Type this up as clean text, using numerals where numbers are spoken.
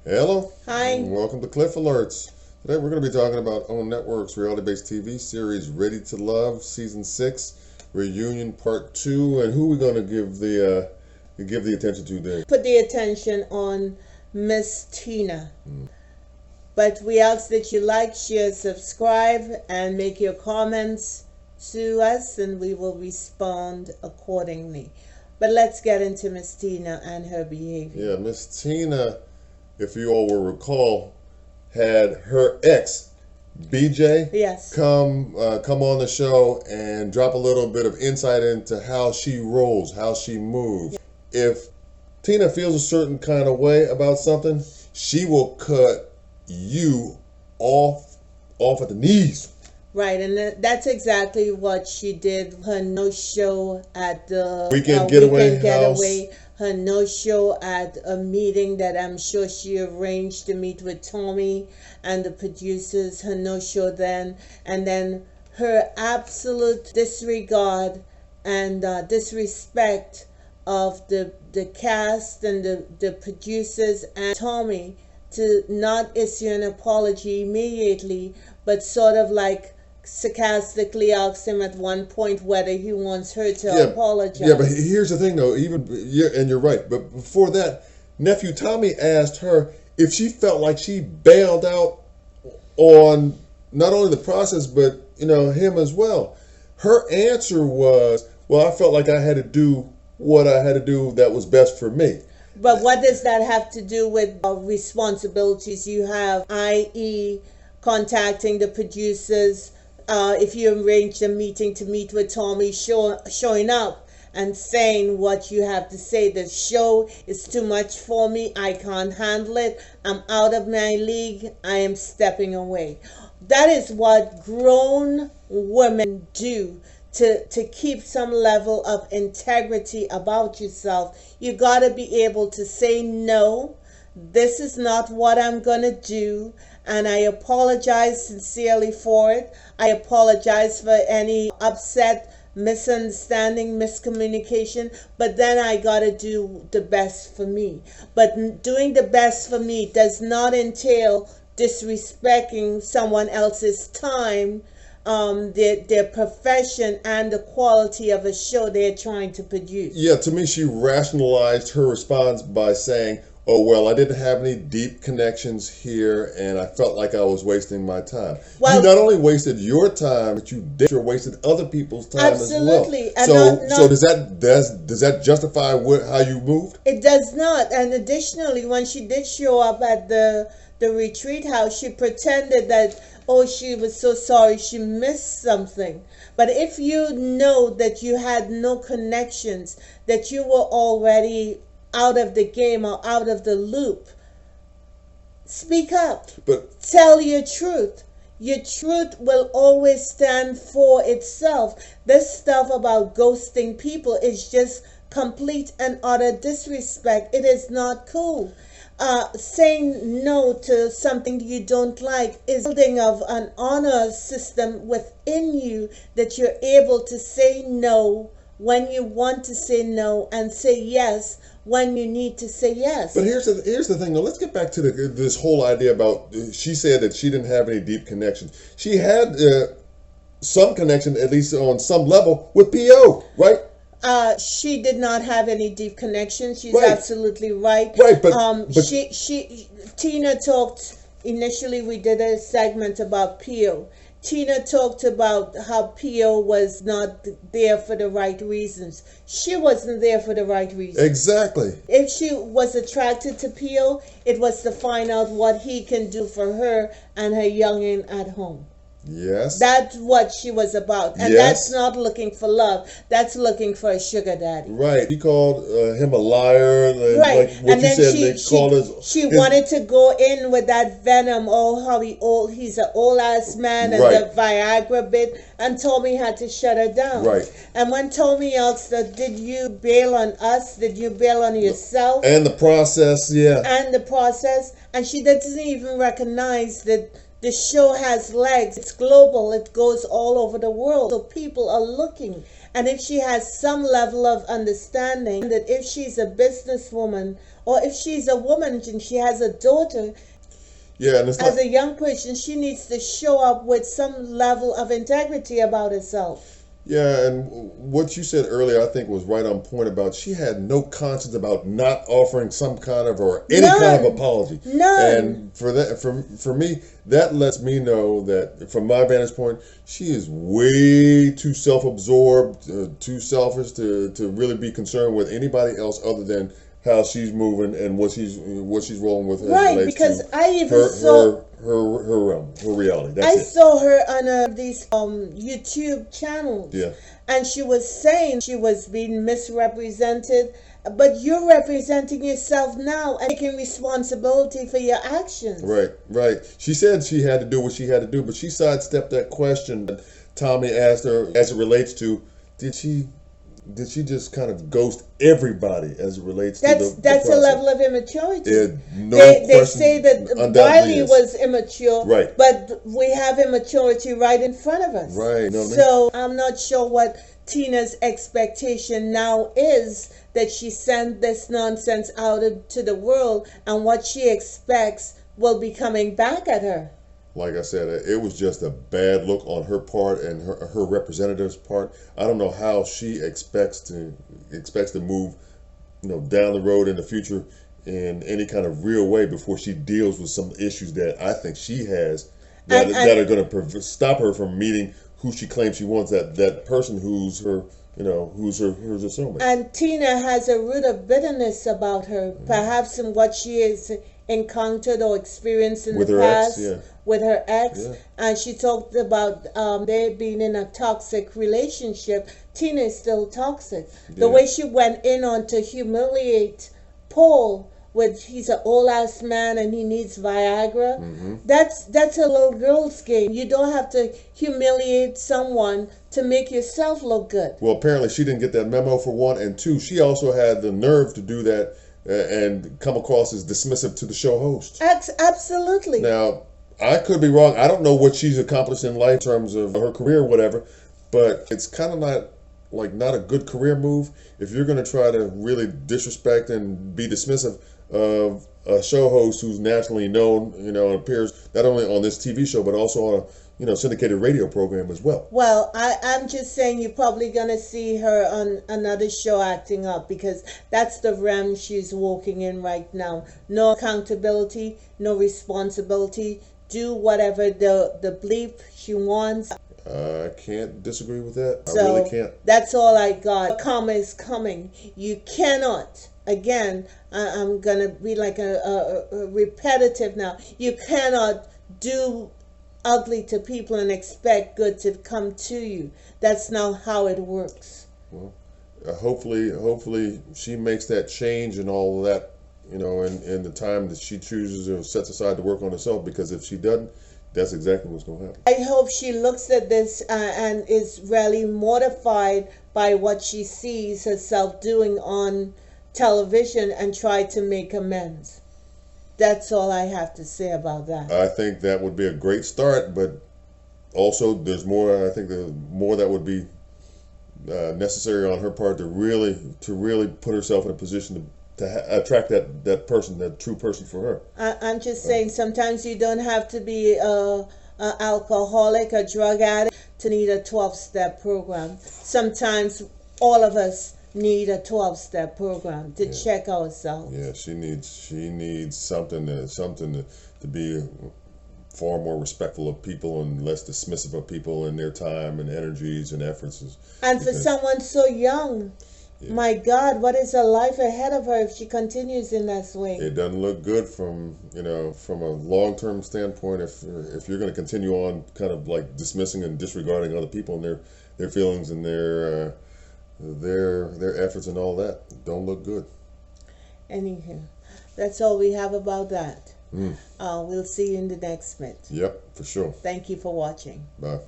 Hello. Hi. And welcome to Cliff Alerts. Today we're going to be talking about OWN Network's reality-based TV series Ready to Love, Season 6, Reunion Part 2, and who we're going to give the attention to today. Put the attention on Miss Tina. But we ask that you like, share, subscribe, and make your comments to us, and we will respond accordingly. But let's get into Miss Tina and her behavior. Yeah, Miss Tina, if you all will recall, had her ex, BJ, Yes. come on the show and drop a little bit of insight into how she rolls, how she moves. If Tina feels a certain kind of way about something, she will cut you off at the knees. Right, and that's exactly what she did. Her no-show at the Weekend getaway house. Her no-show at a meeting that I'm sure she arranged to meet with Tommy and the producers. Her no-show then, and then her absolute disregard and disrespect of the cast and the producers and Tommy to not issue an apology immediately, but sort of like sarcastically asked him at one point whether he wants her to apologize. Yeah, but here's the thing though, and you're right, but before that, nephew Tommy asked her if she felt like she bailed out on not only the process but him as well. Her answer was, well, I felt like I had to do what I had to do that was best for me. But what does that have to do with responsibilities you have, i.e. contacting the producers, if you arrange a meeting to meet with Tommy, showing up and saying what you have to say. The show is too much for me. I can't handle it. I'm out of my league. I am stepping away. That is what grown women do to keep some level of integrity about yourself. You got to be able to say no. This is not what I'm going to do, and I apologize sincerely for it. I apologize for any upset, misunderstanding, miscommunication, but then I got to do the best for me. But doing the best for me does not entail disrespecting someone else's time, their profession, and the quality of a show they're trying to produce. Yeah, to me, she rationalized her response by saying, oh, well, I didn't have any deep connections here, and I felt like I was wasting my time. Well, you not only wasted your time, but you wasted other people's time absolutely. As well. So does that justify how you moved? It does not. And additionally, when she did show up at the retreat house, she pretended that, oh, she was so sorry she missed something. But if you know that you had no connections, that you were already out of the game or out of the loop, speak up. But tell your truth. Your truth will always stand for itself. This stuff about ghosting people is just complete and utter disrespect. It is not cool. Saying no to something you don't like is building of an honor system within you, that you're able to say no when you want to say no and say yes when you need to say yes. But here's the thing though. Let's get back to this whole idea about, she said that she didn't have any deep connections. She had some connection, at least on some level, with P.O., right? She did not have any deep connection. She's right. Absolutely right. Right, but Tina talked initially. We did a segment about P.O. Tina talked about how P.O. was not there for the right reasons. She wasn't there for the right reasons. Exactly. If she was attracted to P.O., it was to find out what he can do for her and her youngin at home. Yes. That's what she was about. And that's not looking for love. That's looking for a sugar daddy. Right. He called him a liar. Right. Like what and then she wanted to go in with that venom. Oh, how he's an old ass man, and the Viagra bit. And Tommy had to shut her down. Right. And when Tommy asked her, did you bail on us? Did you bail on yourself? And the process, yeah. And the process. And she doesn't even recognize that the show has legs. It's global. It goes all over the world. So people are looking. And if she has some level of understanding that if she's a businesswoman or if she's a woman and she has a daughter, Yeah, and it's as like, a young person, she needs to show up with some level of integrity about herself. yeah, and what you said earlier, I think, was right on point about she had no conscience about not offering some kind of or any kind of None. apology. None. And for that, for me, that lets me know that from my vantage point, she is way too self-absorbed, too selfish to really be concerned with anybody else other than how she's moving and what she's rolling with as it Right, relates because to I even her saw her realm, her reality. I That's it. saw her on these YouTube channels, Yeah. and she was saying she was being misrepresented. But you're representing yourself now and taking responsibility for your actions. Right, right. She said she had to do what she had to do, but she sidestepped that question that Tommy asked her as it relates to did she just kind of ghost everybody as it relates to That's the that's a process? level of immaturity. No They question, say that undoubtedly Wiley is. was immature, Right. but we have immaturity right in front of us. Right, you know what I mean? So I'm not sure what Tina's expectation now is that she sent this nonsense out to the world, and what she expects will be coming back at her. Like I said, it was just a bad look on her part and her representative's part. I don't know how she expects to move, down the road in the future in any kind of real way before she deals with some issues that I think she has that are going to stop her from meeting who she claims she wants. That person who's her, who's her soulmate. And Tina has a root of bitterness about her, perhaps in what she has encountered or experienced in With the her ex, past yeah. with her ex. Yeah. And she talked about they being in a toxic relationship. Tina is still toxic. The Yeah. way she went in on to humiliate Paul with he's an old ass man and he needs Viagra. That's a little girl's game. You don't have to humiliate someone to make yourself look good. Well, apparently she didn't get that memo for one, and two, she also had the nerve to do that and come across as dismissive to the show host. Absolutely. Now, I could be wrong. I don't know what she's accomplished in life in terms of her career or whatever, but it's kind of not a good career move if you're going to try to really disrespect and be dismissive of a show host who's nationally known, appears not only on this TV show but also on a syndicated radio program as well. Well, I'm just saying you're probably going to see her on another show acting up because that's the realm she's walking in right now. No accountability, no responsibility. Do whatever the bleep she wants. I can't disagree with that. I So really can't. that's all I got. Karma is coming. You cannot. Again, I'm gonna be like a repetitive now. You cannot do ugly to people and expect good to come to you. That's not how it works. Well, hopefully she makes that change and all of that, in the time that she chooses or sets aside to work on herself. Because if she doesn't, that's exactly what's going to happen. I hope she looks at this and is really mortified by what she sees herself doing on television and try to make amends. That's all I have to say about that. I think that would be a great start, but also there's more. I think there's more that would be necessary on her part to really put herself in a position to attract that person, that true person for her. I'm just saying sometimes you don't have to be a alcoholic, a drug addict to need a 12-step program. Sometimes all of us need a 12-step program to check ourselves. Yeah, she needs something to be far more respectful of people and less dismissive of people and their time and energies and efforts. And for someone so young, my God, what is her life ahead of her if she continues in that way? It doesn't look good from a long-term standpoint if you're going to continue on kind of like dismissing and disregarding other people and their feelings and their efforts and all that. Don't look good. Anywho, that's all we have about that. We'll see you in the next minute. Yep, for sure. Thank you for watching. Bye.